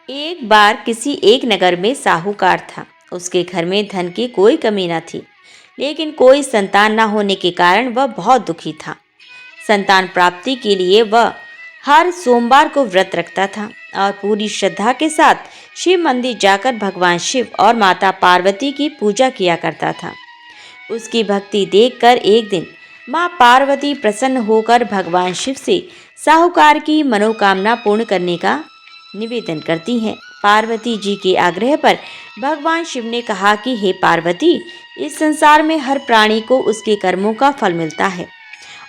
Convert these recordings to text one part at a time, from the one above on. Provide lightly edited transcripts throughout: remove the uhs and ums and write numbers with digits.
एक बार किसी एक नगर में साहूकार था। उसके घर में धन की कोई कमी न थी, लेकिन कोई संतान न होने के कारण वह बहुत दुखी था। संतान प्राप्ति के लिए वह हर सोमवार को व्रत रखता था और पूरी श्रद्धा के साथ शिव मंदिर जाकर भगवान शिव और माता पार्वती की पूजा किया करता था। उसकी भक्ति देखकर एक दिन माँ पार्वती प्रसन्न होकर भगवान शिव से साहूकार की मनोकामना पूर्ण करने का निवेदन करती हैं। पार्वती जी के आग्रह पर भगवान शिव ने कहा कि हे पार्वती, इस संसार में हर प्राणी को उसके कर्मों का फल मिलता है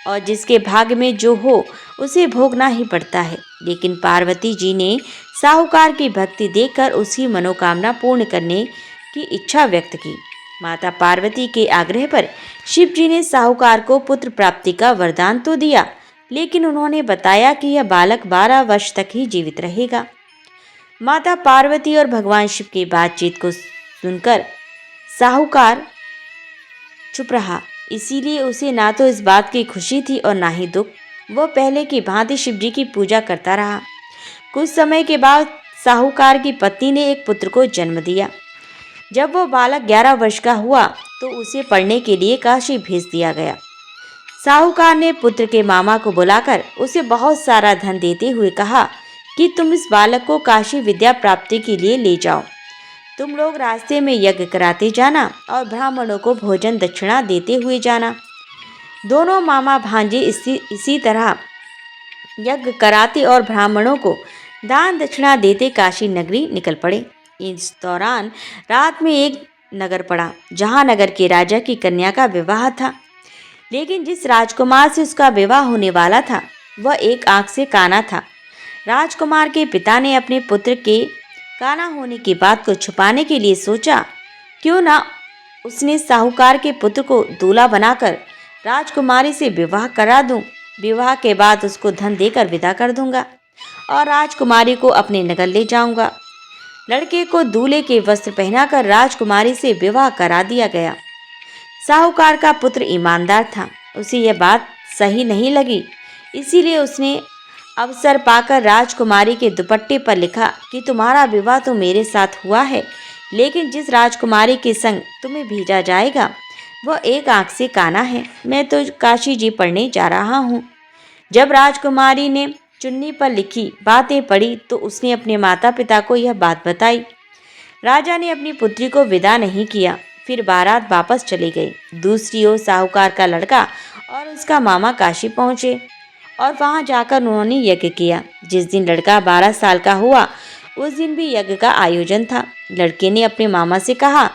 और जिसके भाग्य में जो हो उसे भोगना ही पड़ता है। लेकिन पार्वती जी ने साहूकार की भक्ति देखकर उसकी मनोकामना पूर्ण करने की इच्छा व्यक्त की। माता पार्वती के आग्रह पर शिव जी ने साहूकार को पुत्र प्राप्ति का वरदान तो दिया, लेकिन उन्होंने बताया कि यह बालक 12 वर्ष तक ही जीवित रहेगा। माता पार्वती और भगवान शिव की बातचीत को सुनकर साहूकार चुप रहा। इसीलिए उसे ना तो इस बात की खुशी थी और ना ही दुख। वह पहले की भांति शिव जी की पूजा करता रहा। कुछ समय के बाद साहूकार की पत्नी ने एक पुत्र को जन्म दिया। जब वो बालक 11 वर्ष का हुआ तो उसे पढ़ने के लिए काशी भेज दिया गया। साहूकार ने पुत्र के मामा को बुलाकर उसे बहुत सारा धन देते हुए कहा कि तुम इस बालक को काशी विद्या प्राप्ति के लिए ले जाओ। तुम लोग रास्ते में यज्ञ कराते जाना और ब्राह्मणों को भोजन दक्षिणा देते हुए जाना। दोनों मामा भांजे इसी तरह यज्ञ कराते और ब्राह्मणों को दान दक्षिणा देते काशी नगरी निकल पड़े। इस दौरान रात में एक नगर पड़ा, जहां नगर के राजा की कन्या का विवाह था। लेकिन जिस राजकुमार से उसका विवाह होने वाला था वह एक आंख से काना था। राजकुमार के पिता ने अपने पुत्र के काना होने की बात को छुपाने के लिए सोचा, क्यों ना उसने साहूकार के पुत्र को दूल्हा बनाकर राजकुमारी से विवाह करा दूं। विवाह के बाद उसको धन देकर विदा कर दूंगा और राजकुमारी को अपने नगर ले जाऊंगा। लड़के को दूल्हे के वस्त्र पहनाकर राजकुमारी से विवाह करा दिया गया। साहूकार का पुत्र ईमानदार था, उसे यह बात सही नहीं लगी। इसीलिए उसने अवसर पाकर राजकुमारी के दुपट्टे पर लिखा कि तुम्हारा विवाह तो मेरे साथ हुआ है, लेकिन जिस राजकुमारी के संग तुम्हें भेजा जाएगा वह एक आंख से काना है। मैं तो काशी जी पढ़ने जा रहा हूँ। जब राजकुमारी ने चुन्नी पर लिखी बातें पढ़ी तो उसने अपने माता पिता को यह बात बताई। राजा ने अपनी पुत्री को विदा नहीं किया, फिर बारात वापस चली गई। दूसरी ओर साहूकार का लड़का और उसका मामा काशी पहुंचे और वहां जाकर उन्होंने यज्ञ किया। जिस दिन लड़का 12 साल का हुआ उस दिन भी यज्ञ का आयोजन था। लड़के ने अपने मामा से कहा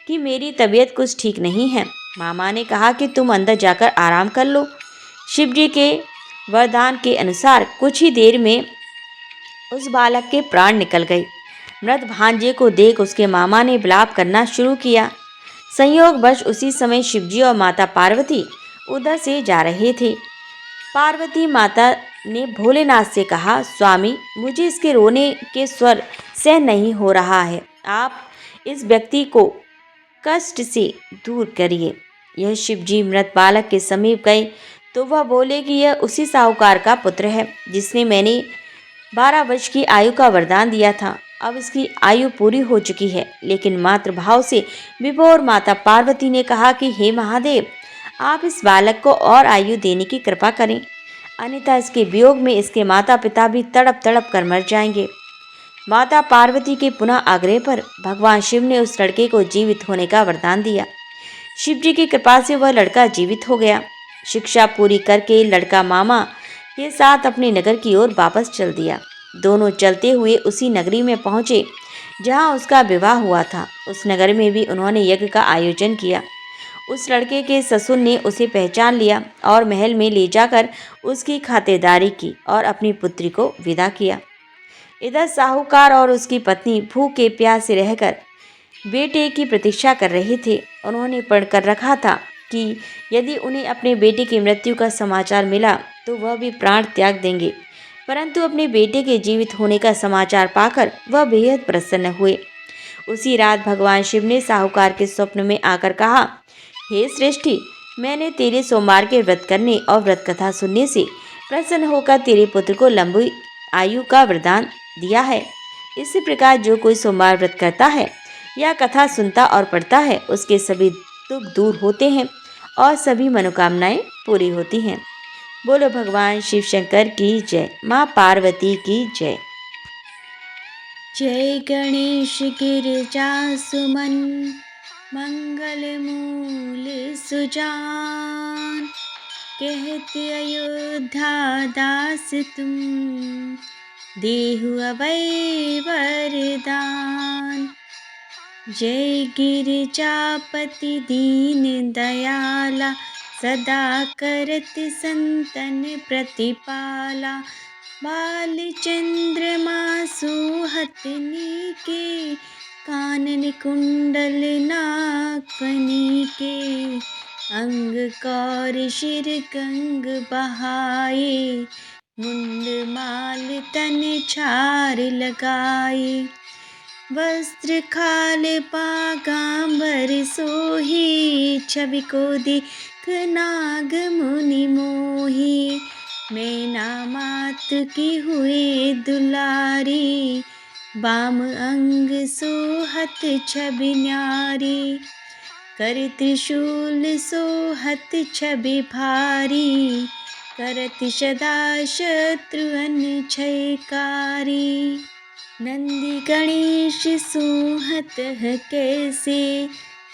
कि मेरी तबीयत कुछ ठीक नहीं है। मामा ने कहा कि तुम अंदर जाकर आराम कर लो। शिव जी के वरदान के अनुसार कुछ ही देर में उस बालक के प्राण निकल गए। मृत भांजे को देख उसके मामा ने विलाप करना शुरू किया। संयोगवश उसी समय शिवजी और माता पार्वती उधर से जा रहे थे। पार्वती माता ने भोलेनाथ से कहा, स्वामी, मुझे इसके रोने के स्वर सहन नहीं हो रहा है। आप इस व्यक्ति को कष्ट से दूर करिए। यह शिवजी मृत बालक के समीप गए तो वह बोले कि यह उसी साहूकार का पुत्र है जिसने मैंने 12 वर्ष की आयु का वरदान दिया था। अब इसकी आयु पूरी हो चुकी है। लेकिन मातृभाव से विभोर माता पार्वती ने कहा कि हे महादेव, आप इस बालक को और आयु देने की कृपा करें, अन्यथा इसके वियोग में इसके माता पिता भी तड़प तड़प कर मर जाएंगे। माता पार्वती के पुनः आग्रह पर भगवान शिव ने उस लड़के को जीवित होने का वरदान दिया। शिव जी की कृपा से वह लड़का जीवित हो गया। शिक्षा पूरी करके लड़का मामा के साथ अपने नगर की ओर वापस चल दिया। दोनों चलते हुए उसी नगरी में पहुंचे जहां उसका विवाह हुआ था। उस नगर में भी उन्होंने यज्ञ का आयोजन किया। उस लड़के के ससुर ने उसे पहचान लिया और महल में ले जाकर उसकी खातिरदारी की और अपनी पुत्री को विदा किया। इधर साहूकार और उसकी पत्नी भूखे प्यासे रहकर बेटे की प्रतीक्षा कर रहे थे। उन्होंने पढ़कर रखा था कि यदि उन्हें अपने बेटे की मृत्यु का समाचार मिला तो वह भी प्राण त्याग देंगे, परंतु अपने बेटे के जीवित होने का समाचार पाकर वह बेहद प्रसन्न हुए। उसी रात भगवान शिव ने साहूकार के स्वप्न में आकर कहा, हे श्रेष्ठी, मैंने तेरे सोमवार के व्रत करने और व्रत कथा सुनने से प्रसन्न होकर तेरे पुत्र को लंबी आयु का वरदान दिया है। इसी प्रकार जो कोई सोमवार व्रत करता है या कथा सुनता और पढ़ता है उसके सभी दुख दूर होते हैं और सभी मनोकामनाएं पूरी होती हैं। बोलो भगवान शिव शंकर की जय, माँ पार्वती की जय। जय गणेश गिरिजा सुमन मंगल मूल सुजान, कहते अयोध्या दास तुम देहु अभय वरदान। जय गिरिजापति दीन दयाला, सदा करत संतन प्रतिपाला। बाल चंद्रमा सुहतनी के, कानन कुंडल नाकनी के। अंग कौर शिर गंग बहाए, मुंड माल तन छार लगाए। वस्त्र खाल पागांबर सोही, छवि को देख नाग मुनि मोही। मैना मात की हुए दुलारी, बाम अंग सोहत छवि न्यारी। कर त्रिशूल सोहत छवि भारी, करत सदा शत्रु क्षयकारी। नंदी गणेश सोहत है कैसे,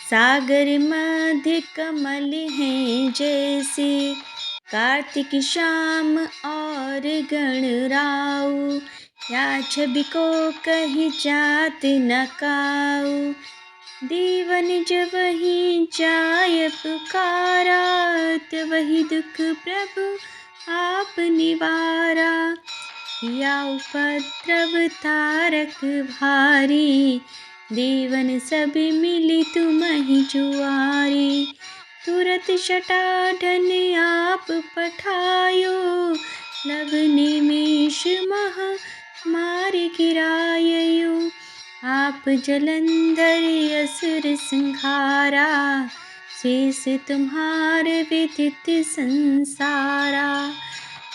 सागर मध्य कमल हैं जैसे। कार्तिक श्याम और गणराऊ, या छवि को कहीं जात न काऊ। देवन जब वही जाय पुकारा, वही दुख प्रभु आप निवारा। या उपद्रव तारक भारी, देवन सब मिली तुम ही जुआरी। तुरत शटाढन आप पठायो, लव निमेष महा मारि गिरायो। आप जलंधर असुर संहारा, शेष तुम्हारे विदित संसारा।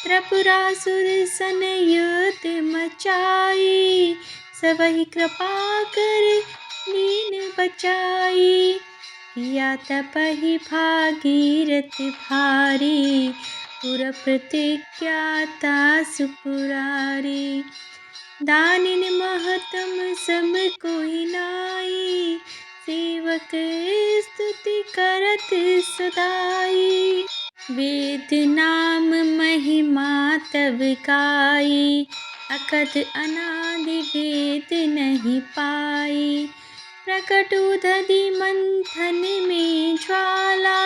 त्रिपुरासुर सन युद्ध मचाई, सबहि कृपा कर दीन बचाई। किया तपहि भागीरथ भारी, पुर प्रतिज्ञाता सुपुरारी। दानिन महतम सब कोई नाई, सेवक स्तुति करत सदाई। वेद नाम महिमा तब गाई, अकथ अनादि वेद नहीं पाई। प्रकट उदधि मंथन में ज्वाला,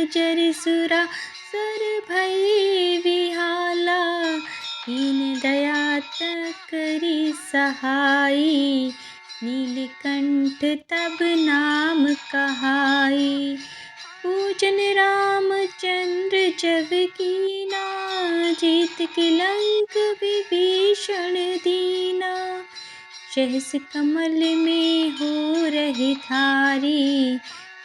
जर सुरा सुर भय विहाला। दीन दया करी सहाई, नीलकंठ तब नाम कहाई। पूजन रामचंद्र जब कीना, जीत के लंक विभीषण दीना। सहस कमल में हो रही धारी,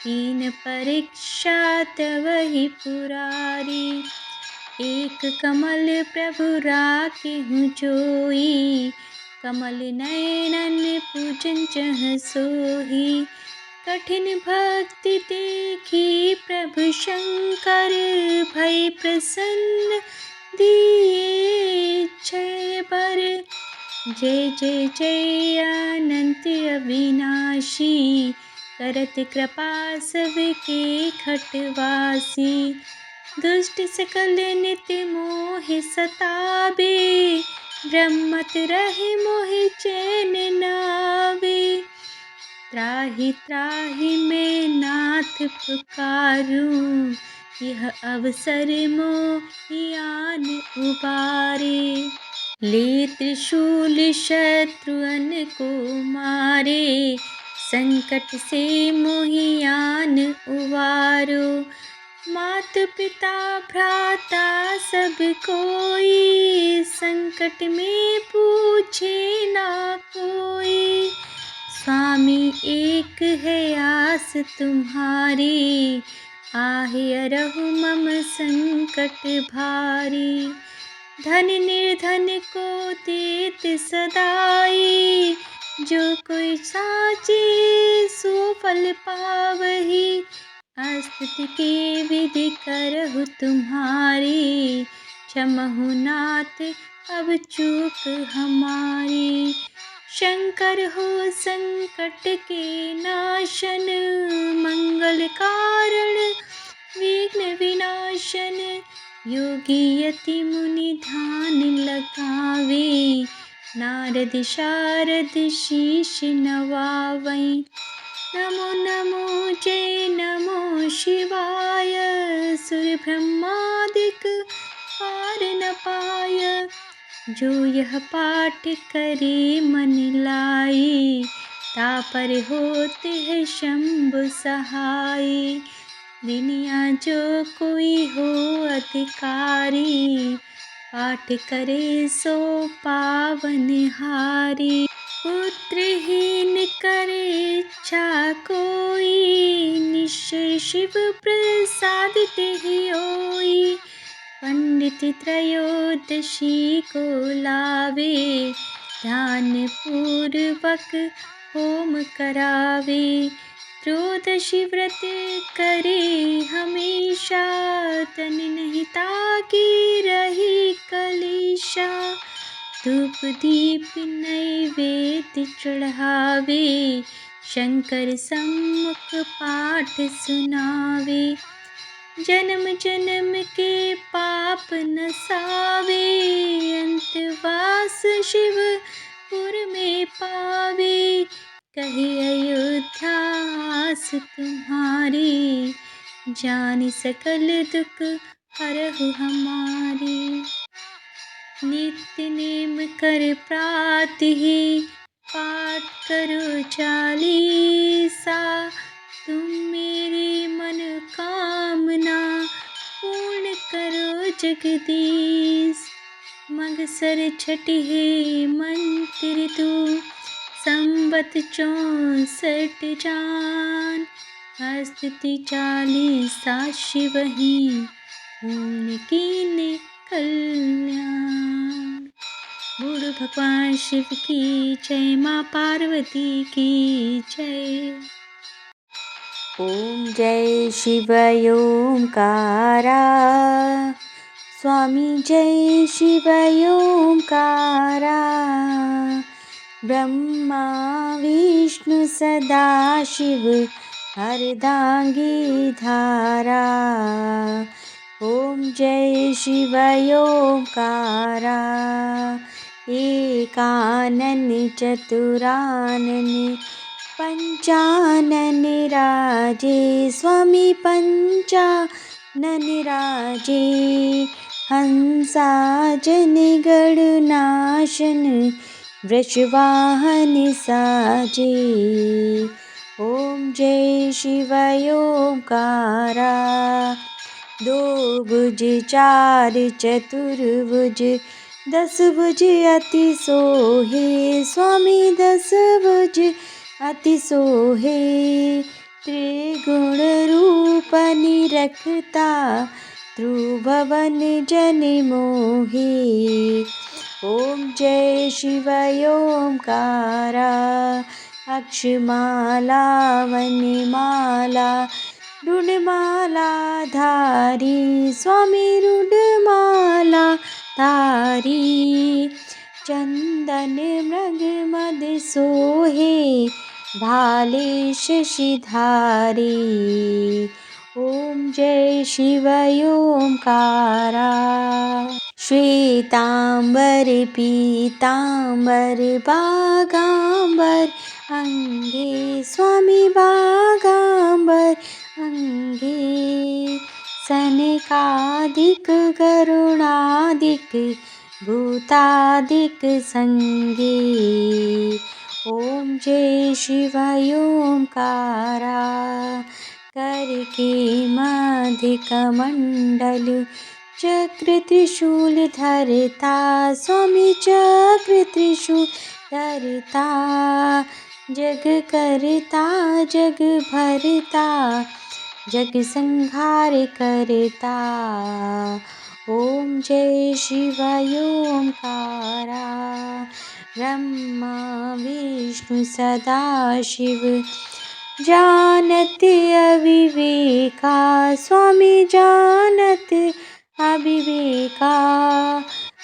तीन परीक्षा तवहि पुरारी। एक कमल प्रभु राखेहु जोई, कमल नयनन पूजन चह सोही। कठिन भक्ति देखी प्रभु शंकर, भय प्रसन्न दिए क्षय बर। जय जय जय अनंत अविनाशी, करत कृपा सबके खटवासी। दुष्ट सकल नित्य मोह सतावे, ब्रह्मत रहे मोहि चैन नावे। त्राहि त्राहि मैं नाथ पुकारूं, यह अवसर मोहियान उबारे। ले त्रिशूल शत्रुअन को मारे, संकट से मोहियान उबारो। मात पिता भ्राता सब कोई, संकट में पूछे ना कोई। स्वामी एक है आस तुम्हारी, आहे अरहु मम संकट भारी। धन निर्धन को देत सदाई, जो कोई साचे सो फल पावही। स्तुति के विधि करहु तुम्हारी, क्षमहु नाथ अब चूक हमारी। शंकर हो संकट के नाशन, मंगल कारण विघ्न विनाशन। योगी यति मुनि ध्यान लगावे, नारद शारद शीश नवावै। नमो नमो जय नमो शिवाय, सुर ब्रह्मादिक पार न पाय। जो यह पाठ करे मन लाए, तापर होते है शंभु सहाय। दुनिया जो कोई हो अधिकारी, पाठ करे सो पावन हारी। पुत्रहीन करे इच्छा कोई, निश्चय शिव प्रसाद तेहि होई। पंडित त्रयोदशी को लावे, ध्यान पूर्वक होम करावे। त्रयोदशी व्रत करे हमेशा, तन नहीं ताकी रही कलेशा। धूप दीप नैवेद्य चढ़ावे, शंकर सम्मुख पाठ सुनावे। जन्म जन्म के पाप नसावे, अंतवास शिवपुर में पावे। कही अयोध्या आस तुम्हारी, जानि सकल दुख हरहु हमारी। नित्य नेम कर प्रातहि, पाठ करो चालीसा। तुम मेरी मनोकामना पूर्ण करो जगदीश। मगसर छठि मंत्र तू, संबत 64 जान। स्तुति चालीसा शिवहि, पूर्ण कीन्हे कल्याण। बूढ़ भगवान शिव की जय, माँ पार्वती की जय। ओम जय शिव ओंकारा, स्वामी जय शिव ओंकारा। ब्रह्मा विष्णु सदा शिव, अर्धांगी धारा। ओम जय शिव ओंकारा, एकानन चतुरानन पंचानन राजे। स्वामी पंचानन राजे, हंसाजन गणनाशन वृषवाहन साजे। ओम जय शिव ओंकारा, दो भुज चार चतुर्भुज, 10 भुज अति सोहे। स्वामी 10 भुज अति सोहे, त्रिगुण रूप निरखता, त्रिभुवन जन मोहे। ओम जय शिव ओंकारा, अक्षमाला वनमाला रुणमाला धारी। स्वामी रुणमाला धारी, चंदन मृग मद सोहे, भाले शशिधारी। ओम जय शिव ओंकारा, श्वेतांबर पीतांबर बागांबर अंगे। स्वामी बागांबर अंगे, सनकादिक गरुणादिक भूतादिक संगे। ओम जय शिव ओंकारा, करके मध्य कमंडल, चक्र त्रिशूल धरता। स्वामी चक्र त्रिशूल धरता, जग करता जग भरता, जग संहार करता। ओम जय शिवाय ओंकारा ब्रह्मा विष्णु सदाशिव जानत अविवेका स्वामी जानत अविवेका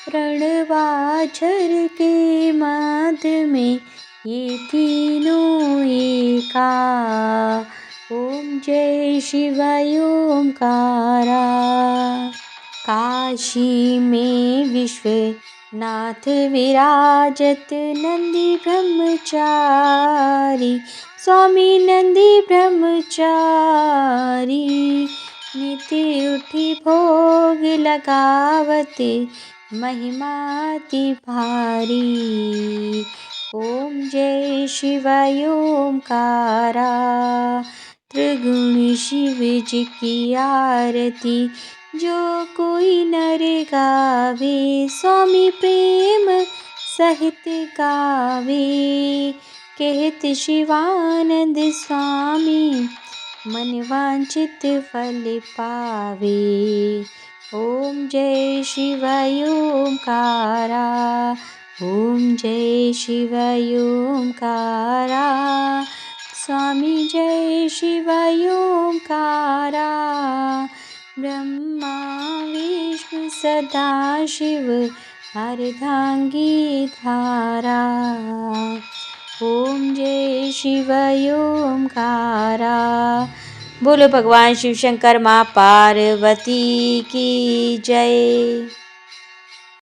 प्रणवाक्षर के मध्य में ये तीनों एका ओम जय शिवाय ओंकारा काशी में विश्वनाथ विराजत नंदी ब्रह्मचारी स्वामी नंदी ब्रह्मचारी नित्य उठी भोग लगावत महिमाति भारी ओम जय शिवाय ओंकारा त्रिगुण शिव जी की आरती जो कोई नर गावे स्वामी प्रेम सहित गावे कहत शिवानंद स्वामी मन वांछित फल पावे ओम जय शिवाय ओंकारा ओम जय शिवाय ओंकारा स्वामी जय शिवाय ओंकारा ब्रह्मा विष्णु सदाशिव अर्धांगी धारा ओम जय शिवाय ओंकारा। बोलो भगवान शिव शंकर माँ पार्वती की जय।